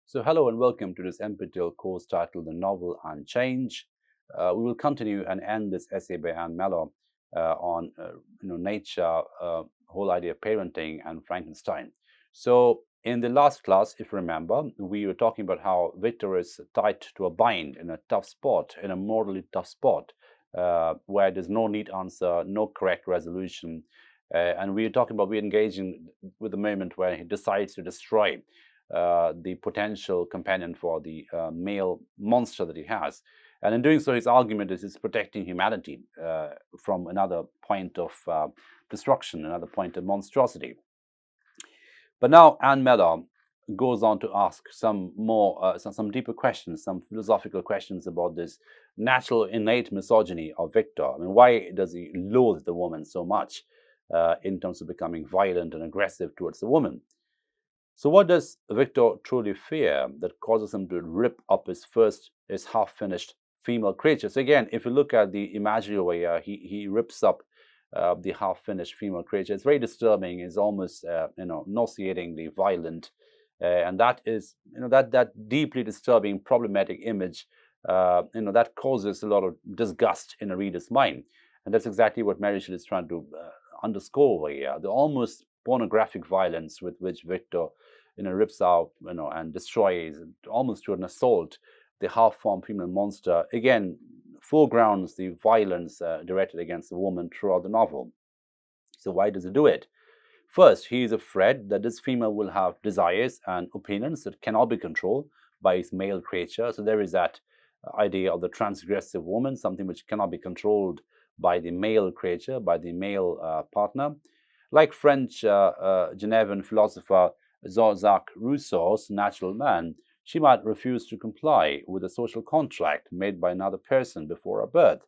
So, hello and welcome to this NPTEL course titled The Novel and Change. We will continue and end this essay by Anne Mellor on nature, whole idea of parenting, and Frankenstein. So, in the last class, if you remember, we were talking about how Victor is tied to a bind in a tough spot, in a morally tough spot, where there's no neat answer, no correct resolution. And we were talking about we're engaging with the moment where he decides to destroy the potential companion for the male monster that he has. And in doing so, his argument is he's protecting humanity from another point of destruction, another point of monstrosity. But now Anne Mellor goes on to ask some more, some deeper questions, some philosophical questions about this natural innate misogyny of Victor. I mean, why does he loathe the woman so much in terms of becoming violent and aggressive towards the woman? So what does Victor truly fear that causes him to rip up his half-finished female creature? So again, if you look at the imagery over here, he rips up the half-finished female creature. It's very disturbing. It's almost nauseatingly violent, and that is that deeply disturbing, problematic image. That causes a lot of disgust in a reader's mind, and that's exactly what Mary Shelley is trying to underscore over here. The almost pornographic violence with which Victor rips out and destroys almost to an assault the half-formed female monster, again foregrounds the violence directed against the woman throughout the novel. So why does he do it? First, he is afraid that this female will have desires and opinions that cannot be controlled by his male creature. So there is that idea of the transgressive woman, something which cannot be controlled by the male creature, by the male partner. Like French Genevan philosopher Jean-Jacques Rousseau's Natural Man, she might refuse to comply with a social contract made by another person before her birth,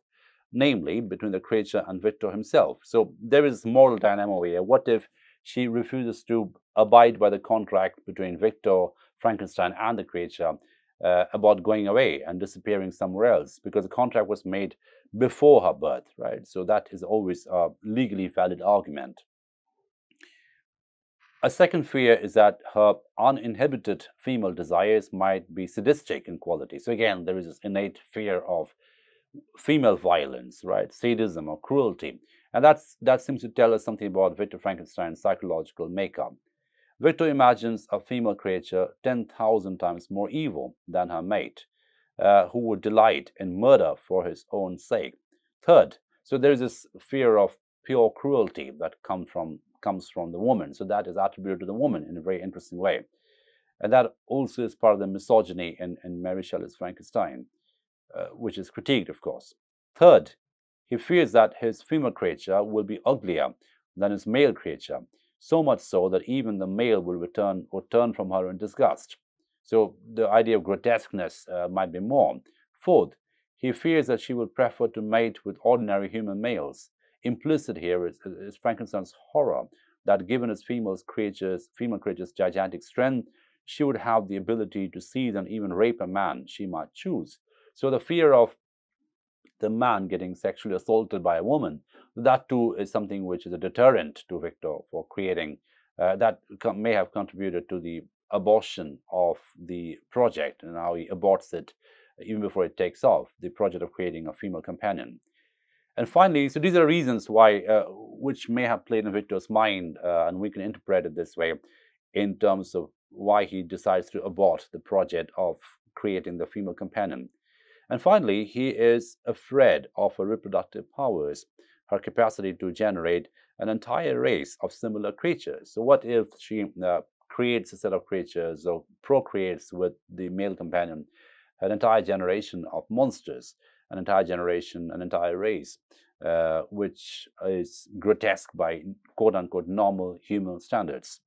namely between the creature and Victor himself. So there is moral dilemma here. What if she refuses to abide by the contract between Victor, Frankenstein, and the creature about going away and disappearing somewhere else? Because the contract was made before her birth, right? So that is always a legally valid argument. A second fear is that her uninhibited female desires might be sadistic in quality. So again, there is this innate fear of female violence, right? Sadism or cruelty. And that seems to tell us something about Victor Frankenstein's psychological makeup. Victor imagines a female creature 10,000 times more evil than her mate, who would delight in murder for his own sake. Third, so there is this fear of pure cruelty that comes from the woman. So that is attributed to the woman in a very interesting way. And that also is part of the misogyny in Mary Shelley's Frankenstein, which is critiqued, of course. Third, he fears that his female creature will be uglier than his male creature, so much so that even the male will turn from her in disgust. So the idea of grotesqueness might be more. Fourth, he fears that she will prefer to mate with ordinary human males. Implicit here is Frankenstein's horror that given his female creature's gigantic strength, she would have the ability to seize and even rape a man she might choose. So the fear of the man getting sexually assaulted by a woman, that too is something which is a deterrent to Victor for creating, that may have contributed to the abortion of the project and how he aborts it even before it takes off, the project of creating a female companion. And finally, so these are reasons why, which may have played in Victor's mind, and we can interpret it this way in terms of why he decides to abort the project of creating the female companion. And finally, he is afraid of her reproductive powers, her capacity to generate an entire race of similar creatures. So what if she creates a set of creatures or procreates with the male companion an entire generation of monsters, an entire generation, an entire race, which is grotesque by quote-unquote normal human standards.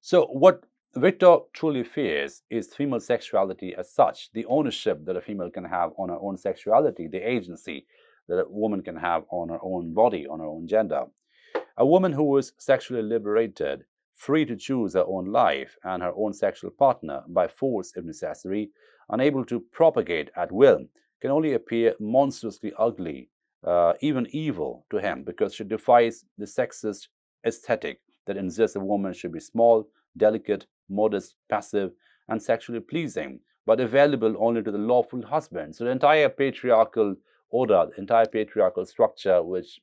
So what Victor truly fears is female sexuality as such, the ownership that a female can have on her own sexuality, the agency that a woman can have on her own body, on her own gender. A woman who is sexually liberated, free to choose her own life and her own sexual partner by force if necessary, unable to propagate at will, can only appear monstrously ugly, even evil to him, because she defies the sexist aesthetic that insists a woman should be small, delicate, modest, passive, and sexually pleasing, but available only to the lawful husband. So the entire patriarchal order, the entire patriarchal structure, which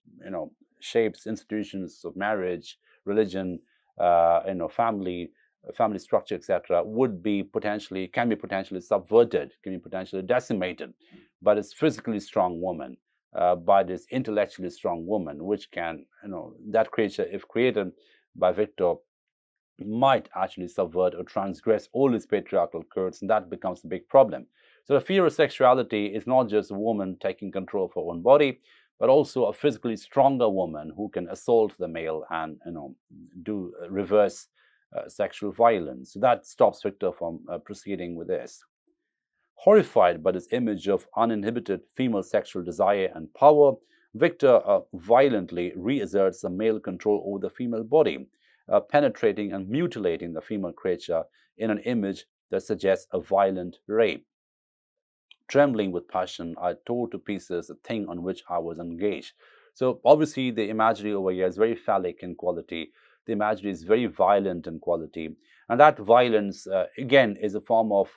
shapes institutions of marriage, religion, family structure, etc., can be potentially subverted, can be potentially decimated by this physically strong woman, by this intellectually strong woman, which can, that creature, if created by Victor, might actually subvert or transgress all these patriarchal codes, and that becomes a big problem. So the fear of sexuality is not just a woman taking control of her own body, but also a physically stronger woman who can assault the male and do reverse sexual violence. So that stops Victor from proceeding with this. Horrified by this image of uninhibited female sexual desire and power, Victor violently reasserts the male control over the female body, penetrating and mutilating the female creature in an image that suggests a violent rape. Trembling with passion, I tore to pieces the thing on which I was engaged. So obviously the imagery over here is very phallic in quality. The imagery is very violent in quality. And that violence, again, is a form of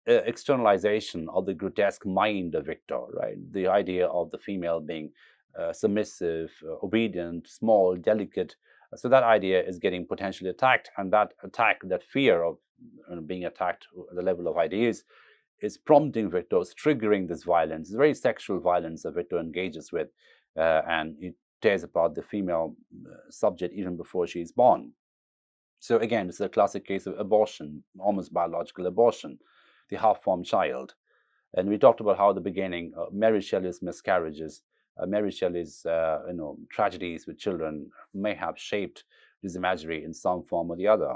externalization of the grotesque mind of Victor, right? The idea of the female being submissive, obedient, small, delicate. So that idea is getting potentially attacked, and that attack, that fear of being attacked at the level of ideas, is prompting Victor, is triggering this violence. It's very sexual violence that Victor engages with, and it tears apart the female subject even before she is born. So again, this is a classic case of abortion, almost biological abortion, the half-formed child. And we talked about how at the beginning, Mary Shelley's miscarriages, Mary Shelley's tragedies with children may have shaped this imagery in some form or the other.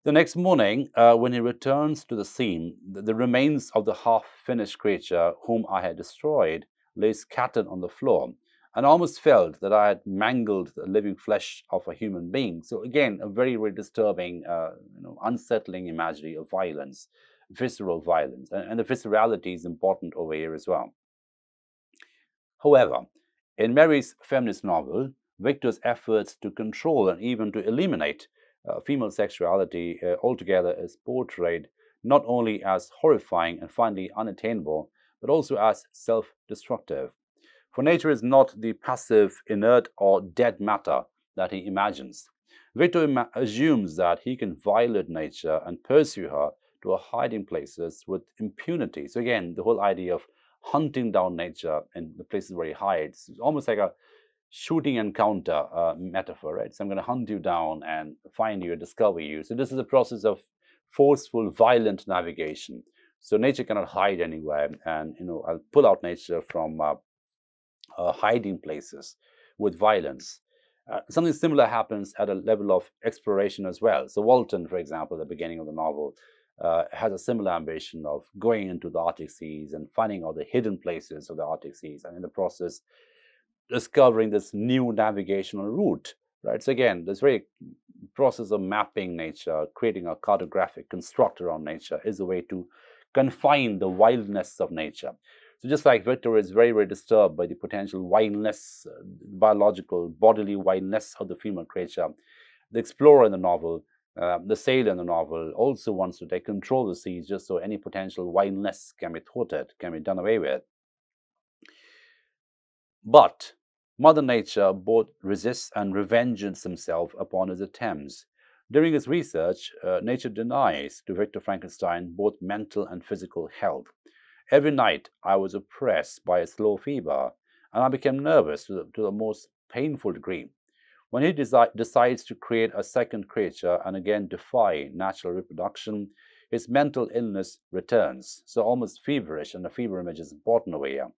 The next morning, when he returns to the scene, the remains of the half-finished creature whom I had destroyed lay scattered on the floor, and I almost felt that I had mangled the living flesh of a human being. So again, a very, very disturbing, unsettling imagery of violence, visceral violence, and the viscerality is important over here as well. However, in Mary's feminist novel, Victor's efforts to control and even to eliminate female sexuality altogether is portrayed not only as horrifying and finally unattainable, but also as self-destructive. For nature is not the passive, inert, or dead matter that he imagines. Victor assumes that he can violate nature and pursue her to her hiding places with impunity. So again, the whole idea of hunting down nature in the places where he hides is almost like a shooting encounter metaphor, right? So I'm going to hunt you down and find you and discover you. So this is a process of forceful, violent navigation. So nature cannot hide anywhere, and I'll pull out nature from hiding places with violence. Something similar happens at a level of exploration as well. So Walton, for example, at the beginning of the novel, has a similar ambition of going into the Arctic seas and finding all the hidden places of the Arctic seas, and in the process discovering this new navigational route, right? So again, this very process of mapping nature, creating a cartographic construct around nature, is a way to confine the wildness of nature. So just like Victor is very, very disturbed by the potential wildness, biological, bodily wildness of the female creature, the explorer in the novel, the sailor in the novel, also wants to take control of the seas just so any potential wildness can be thwarted, can be done away with. But Mother Nature both resists and revenges himself upon his attempts. During his research, nature denies to Victor Frankenstein both mental and physical health. Every night I was oppressed by a slow fever, and I became nervous to the most painful degree. When he decides to create a second creature and again defy natural reproduction, his mental illness returns. So almost feverish, and the fever image is important over here.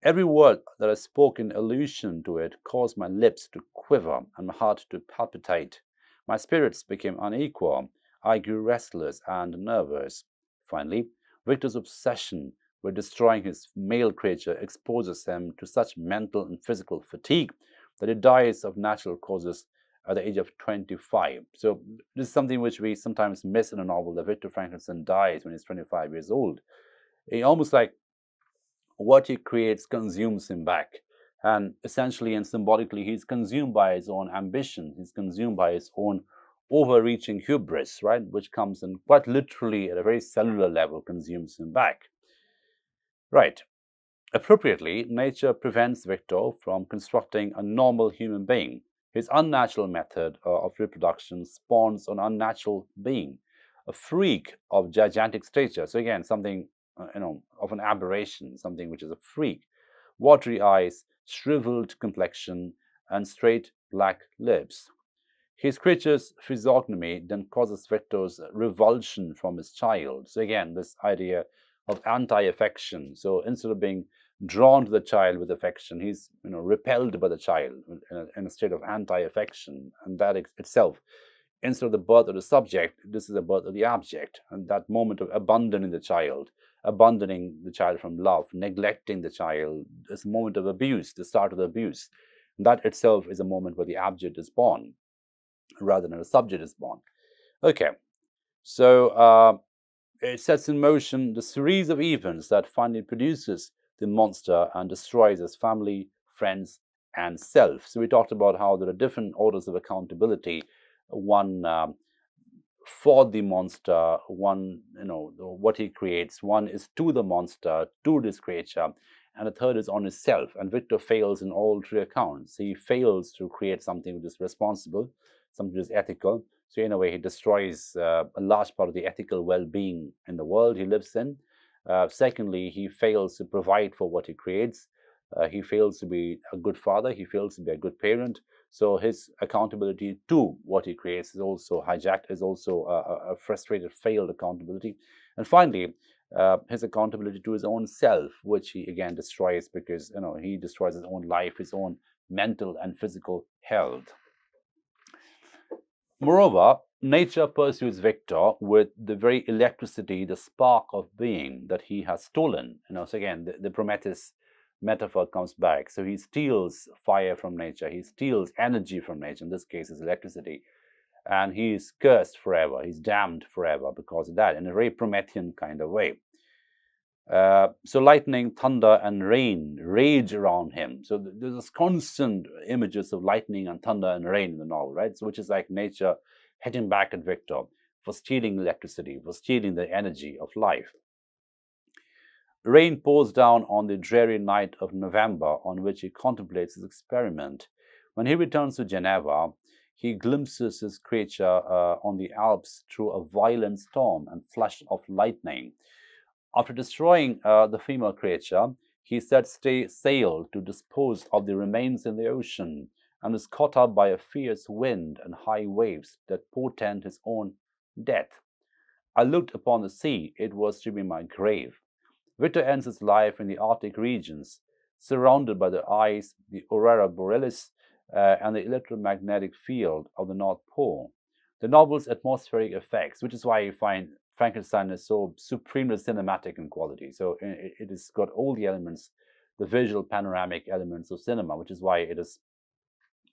Every word that I spoke in allusion to it caused my lips to quiver and my heart to palpitate. My spirits became unequal. I grew restless and nervous. Finally, Victor's obsession with destroying his male creature exposes him to such mental and physical fatigue that he dies of natural causes at the age of 25. So this is something which we sometimes miss in a novel, that Victor Frankenstein dies when he's 25 years old. He almost like what he creates consumes him back. And essentially and symbolically, he's consumed by his own ambition. He's consumed by his own overreaching hubris, right, which comes in quite literally at a very cellular level, consumes him back. Right. Appropriately, nature prevents Victor from constructing a normal human being. His unnatural method of reproduction spawns an unnatural being, a freak of gigantic stature. So again, something of an aberration, something which is a freak. Watery eyes, shriveled complexion, and straight black lips. His creature's physiognomy then causes Victor's revulsion from his child. So again, this idea of anti-affection. So instead of being drawn to the child with affection, he's repelled by the child in a state of anti-affection, and that itself, instead of the birth of the subject, this is the birth of the object, and that moment of abandoning the child from love, neglecting the child, this moment of abuse, the start of the abuse, that itself is a moment where the object is born rather than a subject is born. Okay, so it sets in motion the series of events that finally produces the monster and destroys his family, friends, and self. So we talked about how there are different orders of accountability. One for the monster, one, what he creates. One is to the monster, to this creature, and the third is on himself. And Victor fails in all three accounts. He fails to create something which is responsible, something which is ethical. So in a way, he destroys a large part of the ethical well-being in the world he lives in. Secondly, he fails to provide for what he creates. He fails to be a good father. He fails to be a good parent. So his accountability to what he creates is also hijacked, is also a frustrated, failed accountability. And finally, his accountability to his own self, which he again destroys because he destroys his own life, his own mental and physical health. Moreover, nature pursues Victor with the very electricity, the spark of being that he has stolen. So again, the Prometheus metaphor comes back. So he steals fire from nature, he steals energy from nature, in this case is electricity, and he's cursed forever, he's damned forever because of that, in a very Promethean kind of way. So lightning, thunder, and rain rage around him. So there's this constant images of lightning and thunder and rain in the novel, right? So which is like nature hitting back at Victor for stealing electricity, for stealing the energy of life. Rain pours down on the dreary night of November on which he contemplates his experiment. When he returns to Geneva, he glimpses his creature on the Alps through a violent storm and flash of lightning. After destroying the female creature, he sets sail to dispose of the remains in the ocean and is caught up by a fierce wind and high waves that portend his own death. I looked upon the sea, it was to be my grave. Victor ends his life in the Arctic regions, surrounded by the ice, the aurora borealis, and the electromagnetic field of the North Pole. The novel's atmospheric effects, which is why you find Frankenstein is so supremely cinematic in quality. So it has got all the elements, the visual panoramic elements of cinema, which is why it has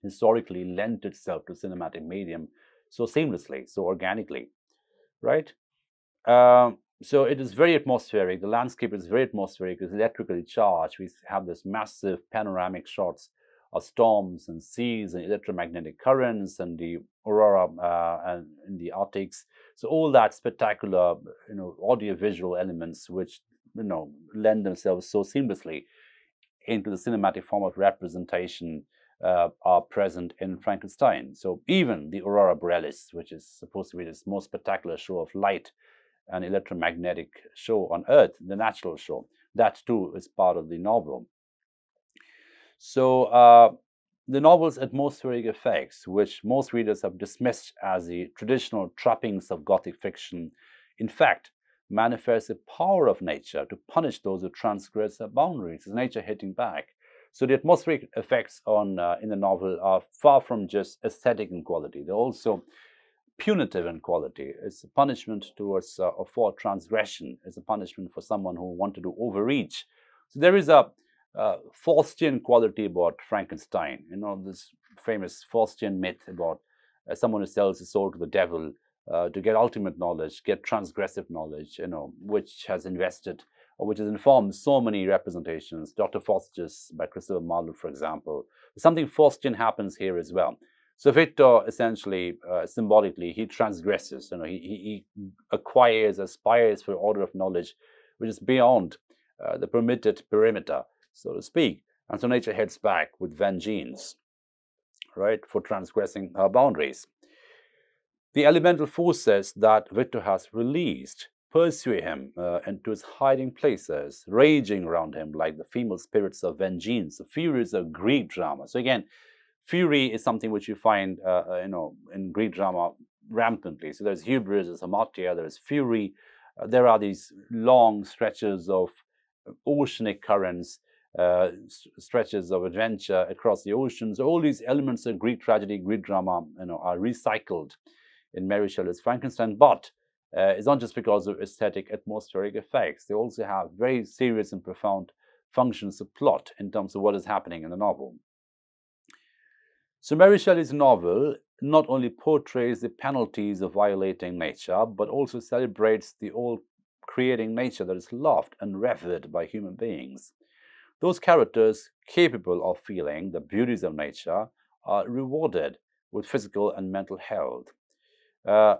historically lent itself to cinematic medium so seamlessly, so organically, right? So it is very atmospheric. The landscape is very atmospheric. It's electrically charged. We have this massive panoramic shots of storms and seas and electromagnetic currents and the aurora and in the Arctics. So all that spectacular, audio-visual elements which lend themselves so seamlessly into the cinematic form of representation are present in Frankenstein. So even the aurora borealis, which is supposed to be this most spectacular show of light, an electromagnetic show on Earth, the natural show, that too is part of the novel. So the novel's atmospheric effects, which most readers have dismissed as the traditional trappings of Gothic fiction, in fact manifest the power of nature to punish those who transgress their boundaries. It's nature hitting back. So the atmospheric effects in the novel are far from just aesthetic in quality. They're also punitive in quality. It's a punishment towards for transgression. It's a punishment for someone who wanted to overreach. So there is a Faustian quality about Frankenstein. This famous Faustian myth about someone who sells his soul to the devil to get ultimate knowledge, get transgressive knowledge, which has invested or which has informed so many representations. Dr. Faustus by Christopher Marlowe, for example. Something Faustian happens here as well. So Victor essentially, symbolically, he transgresses. He acquires, aspires for order of knowledge, which is beyond the permitted perimeter, so to speak. And so nature heads back with vengeance, right, for transgressing her boundaries. The elemental forces that Victor has released pursue him into his hiding places, raging around him like the female spirits of vengeance. The fury is a Greek drama. So again, fury is something which you find, in Greek drama rampantly. So there's hubris, there's hamartia, there's fury. There are these long stretches of oceanic currents, stretches of adventure across the oceans. All these elements of Greek tragedy, Greek drama, are recycled in Mary Shelley's Frankenstein, but it's not just because of aesthetic, atmospheric effects. They also have very serious and profound functions of plot in terms of what is happening in the novel. So Mary Shelley's novel not only portrays the penalties of violating nature, but also celebrates the all-creating nature that is loved and revered by human beings. Those characters capable of feeling the beauties of nature are rewarded with physical and mental health.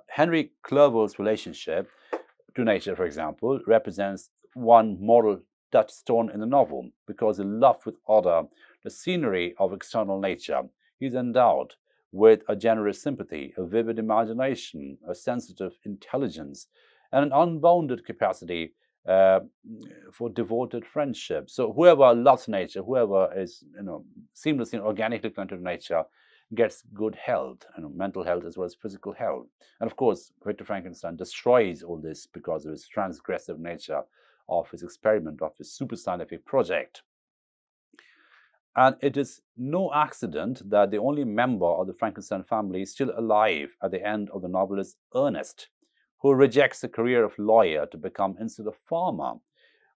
Henry Clerval's relationship to nature, for example, represents one moral touchstone in the novel because he loved with order the scenery of external nature. He's endowed with a generous sympathy, a vivid imagination, a sensitive intelligence, and an unbounded capacity for devoted friendship. So whoever loves nature, whoever is seamlessly and organically connected to nature, gets good health, mental health as well as physical health. And of course, Victor Frankenstein destroys all this because of his transgressive nature of his experiment, of his super scientific project. And it is no accident that the only member of the Frankenstein family still alive at the end of the novel is Ernest, who rejects the career of lawyer to become instead a farmer,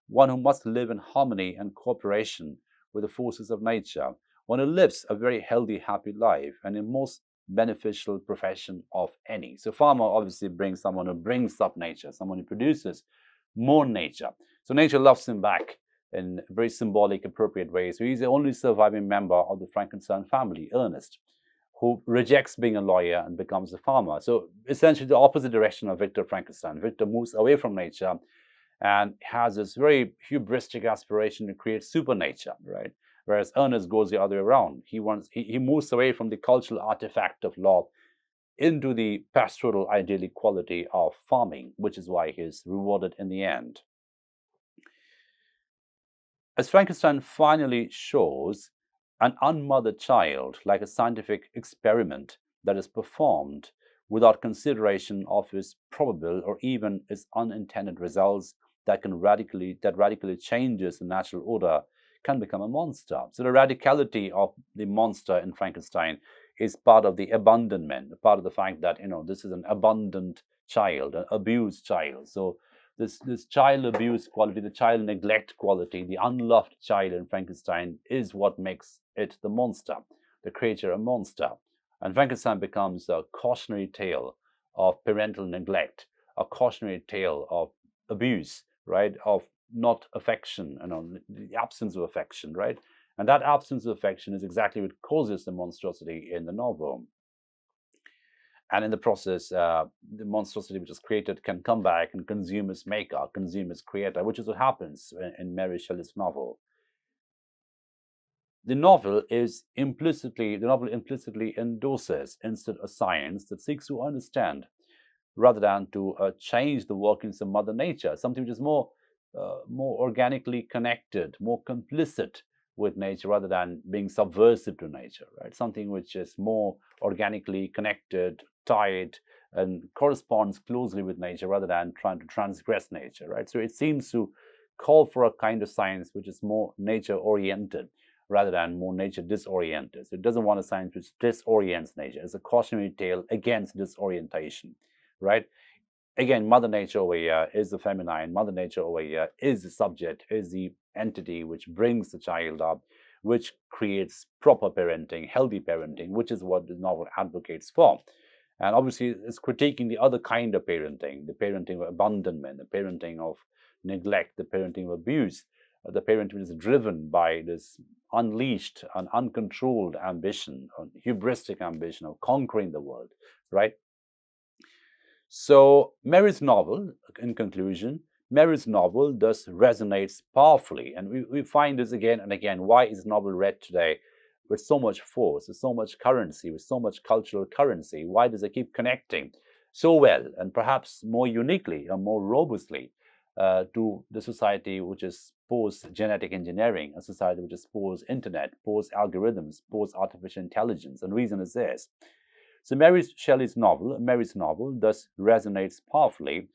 one who must live in harmony and cooperation with the forces of nature, one who lives a very healthy, happy life, and a most beneficial profession of any. So farmer obviously brings someone who brings up nature, someone who produces more nature. So nature loves him back in very symbolic, appropriate ways. So he's the only surviving member of the Frankenstein family, Ernest, who rejects being a lawyer and becomes a farmer. So essentially the opposite direction of Victor Frankenstein. Victor moves away from nature and has this very hubristic aspiration to create supernature, right? Whereas Ernest goes the other way around. He moves away from the cultural artifact of law into the pastoral idyllic quality of farming, which is why he is rewarded in the end. As Frankenstein finally shows, an unmothered child, like a scientific experiment that is performed without consideration of its probable or even its unintended results that radically changes the natural order, can become a monster. So the radicality of the monster in Frankenstein is part of the abandonment, part of the fact that this is an abandoned child, an abused child. So this child abuse quality, the child neglect quality, the unloved child in Frankenstein is what makes it the monster, the creature a monster. And Frankenstein becomes a cautionary tale of parental neglect, a cautionary tale of abuse, right? Of not affection, the absence of affection, right? And that absence of affection is exactly what causes the monstrosity in the novel. And in the process, the monstrosity which is created can come back and consume its maker, consume its creator, which is what happens in Mary Shelley's novel. The novel implicitly endorses instead a science that seeks to understand rather than to change the workings of Mother Nature, something which is more organically connected, more complicit with nature rather than being subversive to nature, right? Something which is more organically connected, tied, and corresponds closely with nature rather than trying to transgress nature, right? So it seems to call for a kind of science which is more nature-oriented rather than more nature-disoriented. So it doesn't want a science which disorients nature. It's a cautionary tale against disorientation, right? Again, Mother Nature over here is the feminine. Mother Nature over here is the subject, is the entity which brings the child up, which creates proper parenting, healthy parenting, which is what the novel advocates for. And obviously, it's critiquing the other kind of parenting, the parenting of abandonment, the parenting of neglect, the parenting of abuse, the parenting which is driven by this unleashed an uncontrolled ambition, an hubristic ambition of conquering the world, right? So Mary's novel, in conclusion, Mary's novel thus resonates powerfully. And we find this again and again. Why is novel read today with so much force, with so much currency, with so much cultural currency? Why does it keep connecting so well and perhaps more uniquely or more robustly to the society which is post-genetic engineering, a society which is post-internet, post-algorithms, post-artificial intelligence? And the reason is this. So Mary Shelley's novel, Mary's novel, thus resonates powerfully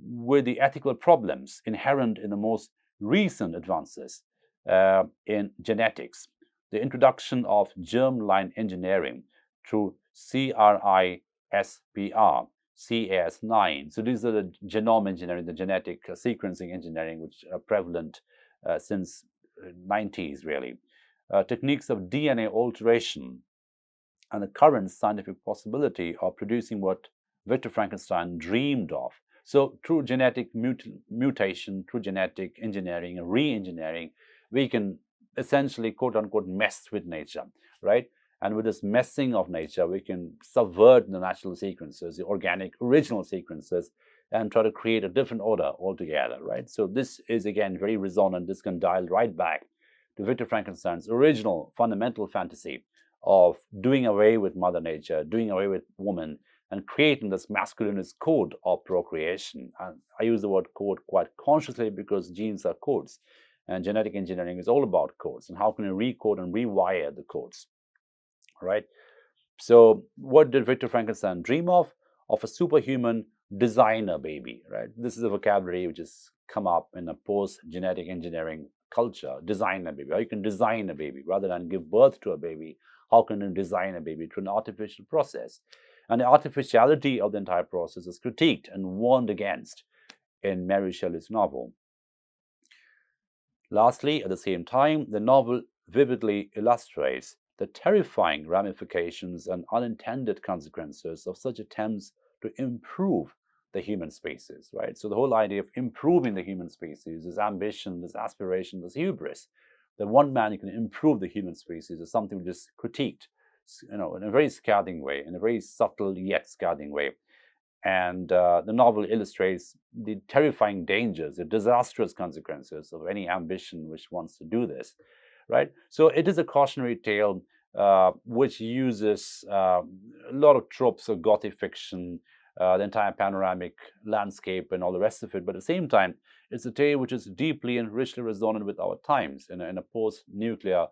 with the ethical problems inherent in the most recent advances in genetics. The introduction of germline engineering through CRISPR, Cas9. So these are the genome engineering, the genetic sequencing engineering, which are prevalent since 90s, really. Techniques of DNA alteration and the current scientific possibility of producing what Victor Frankenstein dreamed of. So through genetic mutation, through genetic engineering and re-engineering, we can essentially, quote unquote, mess with nature, right? And with this messing of nature, we can subvert the natural sequences, the organic original sequences, and try to create a different order altogether, right? So this is, again, very resonant. This can dial right back to Victor Frankenstein's original fundamental fantasy of doing away with Mother Nature, doing away with woman, and creating this masculinist code of procreation. And I use the word code quite consciously because genes are codes, and genetic engineering is all about codes. And how can you recode and rewire the codes, right? So what did Victor Frankenstein dream of? Of a superhuman designer baby, right? This is a vocabulary which has come up in a post-genetic engineering culture. Designer baby. How you can design a baby rather than give birth to a baby. How can you design a baby through an artificial process? And the artificiality of the entire process is critiqued and warned against in Mary Shelley's novel. Lastly, at the same time, the novel vividly illustrates the terrifying ramifications and unintended consequences of such attempts to improve the human species, right? So the whole idea of improving the human species, this ambition, this aspiration, this hubris, that one man can improve the human species is something which is critiqued, in a very scathing way, in a very subtle yet scathing way. And the novel illustrates the terrifying dangers, the disastrous consequences of any ambition which wants to do this, right? So it is a cautionary tale which uses a lot of tropes of Gothic fiction, the entire panoramic landscape and all the rest of it. But at the same time, it's a tale which is deeply and richly resonant with our times in a post-nuclear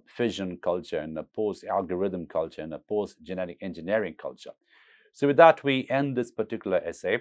fission culture, in a post-algorithm culture, in a post-genetic engineering culture. So with that, we end this particular essay,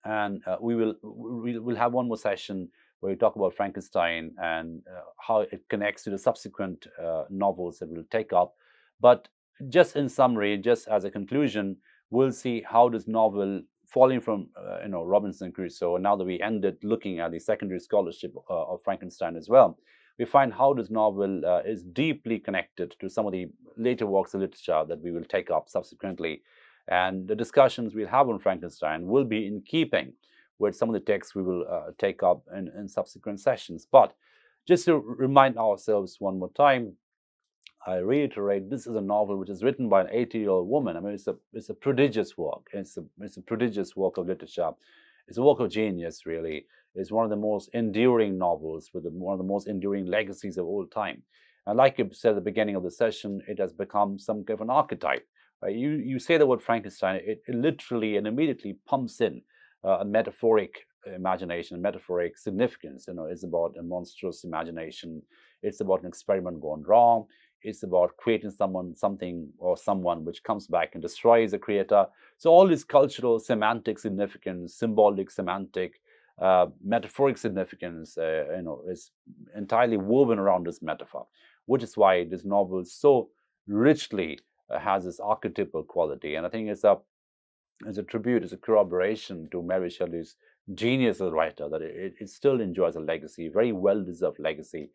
and we'll have one more session where we talk about Frankenstein and how it connects to the subsequent novels that we'll take up. But just in summary, just as a conclusion, we'll see how this novel, falling from Robinson Crusoe, and now that we ended looking at the secondary scholarship of Frankenstein as well, we find how this novel is deeply connected to some of the later works of literature that we will take up subsequently. And the discussions we'll have on Frankenstein will be in keeping with some of the texts we will take up in subsequent sessions. But just to remind ourselves one more time, I reiterate, this is a novel which is written by an 80-year-old woman. I mean, it's a prodigious work. It's a prodigious work of literature. It's a work of genius, really. It's one of the most enduring novels with one of the most enduring legacies of all time. And like you said at the beginning of the session, it has become some kind of an archetype. Right? You say the word Frankenstein, it literally and immediately pumps in a metaphoric imagination, metaphoric significance. It's about a monstrous imagination. It's about an experiment gone wrong. It's about creating something or someone which comes back and destroys the creator. So all this cultural, semantic significance, symbolic, semantic, metaphoric significance, is entirely woven around this metaphor, which is why this novel so richly has this archetypal quality. And I think it's a tribute, it's a corroboration to Mary Shelley's genius as a writer, that it still enjoys a legacy, very well-deserved legacy,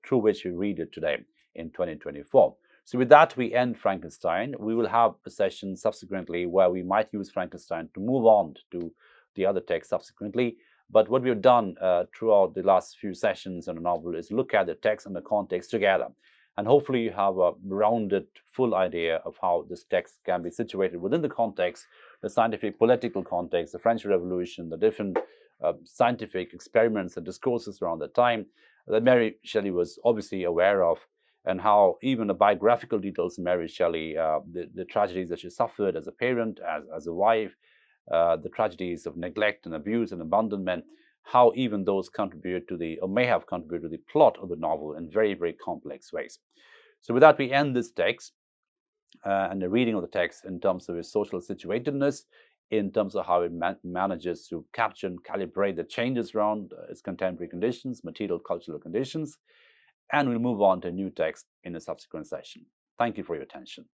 through which we read it today in 2024. So with that, we end Frankenstein. We will have a session subsequently where we might use Frankenstein to move on to the other text subsequently. But what we've done throughout the last few sessions in the novel is look at the text and the context together. And hopefully you have a rounded, full idea of how this text can be situated within the context, the scientific political context, the French Revolution, the different scientific experiments and discourses around that time that Mary Shelley was obviously aware of, and how even the biographical details of Mary Shelley, the tragedies that she suffered as a parent, as a wife, the tragedies of neglect and abuse and abandonment, how even those contribute to the, or may have contributed to the plot of the novel in very, very complex ways. So with that, we end this text and the reading of the text in terms of its social situatedness, in terms of how it manages to capture and calibrate the changes around its contemporary conditions, material cultural conditions, and we'll move on to a new text in a subsequent session. Thank you for your attention.